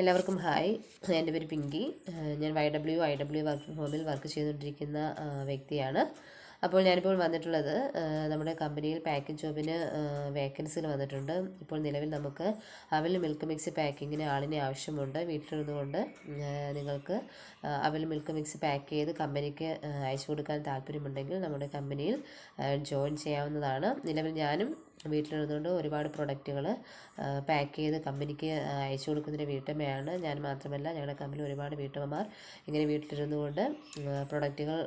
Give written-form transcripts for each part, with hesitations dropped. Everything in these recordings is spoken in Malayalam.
എല്ലാവർക്കും ഹായ്. എൻ്റെ പേര് പിങ്കി. ഞാൻ IW വർക്കിംഗ് ഹോമിൽ വർക്ക് ചെയ്തുകൊണ്ടിരിക്കുന്ന വ്യക്തിയാണ്. അപ്പോൾ ഞാനിപ്പോൾ വന്നിട്ടുള്ളത് നമ്മുടെ കമ്പനിയിൽ പാക്കിംഗ് ജോബിന് വേക്കൻസികൾ വന്നിട്ടുണ്ട്. ഇപ്പോൾ നിലവിൽ നമുക്ക് അവൽ മിൽക്ക് മിക്സ് പാക്കിങ്ങിന് ആളിനെ ആവശ്യമുണ്ട്. വീട്ടിലിരുന്നുകൊണ്ട് നിങ്ങൾക്ക് അവൽ മിൽക്ക് മിക്സ് പാക്ക് ചെയ്ത് കമ്പനിക്ക് അയച്ചു കൊടുക്കാൻ താല്പര്യമുണ്ടെങ്കിൽ നമ്മുടെ കമ്പനിയിൽ ജോയിൻ ചെയ്യാവുന്നതാണ്. നിലവിൽ ഞാനും വീട്ടിലിരുന്നുകൊണ്ട് ഒരുപാട് പ്രൊഡക്റ്റുകൾ പാക്ക് ചെയ്ത് കമ്പനിക്ക് അയച്ചു കൊടുക്കുന്നൊരു വീട്ടമ്മയാണ്. ഞാൻ മാത്രമല്ല, ഞങ്ങളുടെ കമ്പനിയിൽ ഒരുപാട് വീട്ടമ്മമാർ ഇങ്ങനെ വീട്ടിലിരുന്നുകൊണ്ട് പ്രൊഡക്റ്റുകൾ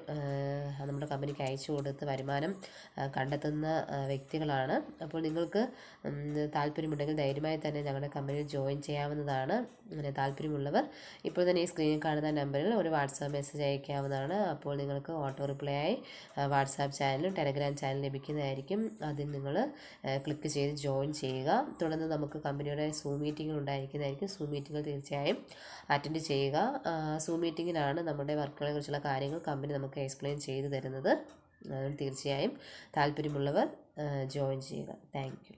നമ്മുടെ കമ്പനിക്ക് അയച്ചു കൊടുത്ത് വരുമാനം കണ്ടെത്തുന്ന വ്യക്തികളാണ്. അപ്പോൾ നിങ്ങൾക്ക് താല്പര്യമുണ്ടെങ്കിൽ ധൈര്യമായി തന്നെ ഞങ്ങളുടെ കമ്പനിയിൽ ജോയിൻ ചെയ്യാവുന്നതാണ്. അങ്ങനെ താല്പര്യമുള്ളവർ ഇപ്പോൾ തന്നെ ഈ സ്ക്രീനിൽ കാണുന്ന നമ്പറിൽ ഒരു വാട്സാപ്പ് മെസ്സേജ് അയക്കാവുന്നതാണ്. അപ്പോൾ നിങ്ങൾക്ക് ഓട്ടോ റിപ്ലൈ ആയി വാട്സാപ്പ് ചാനലും ടെലഗ്രാം ചാനലും ലഭിക്കുന്നതായിരിക്കും. അതിൽ നിങ്ങൾ ക്ലിക്ക് ചെയ്ത് ജോയിൻ ചെയ്യുക. തുടർന്ന് നമുക്ക് കമ്പനിയുടെ സൂം മീറ്റിംഗ് ഉണ്ടായിരിക്കുന്നതായിരിക്കും. സൂം മീറ്റിങ്ങിൽ തീർച്ചയായും അറ്റൻഡ് ചെയ്യുക. സൂം മീറ്റിങ്ങിലാണ് നമ്മുടെ വർക്കുകളെ കുറിച്ചുള്ള കാര്യങ്ങൾ കമ്പനി നമുക്ക് എക്സ്പ്ലെയിൻ ചെയ്തു തരുന്നത്. തീർച്ചയായും താല്പര്യമുള്ളവർ ജോയിൻ ചെയ്യുക. Thank you.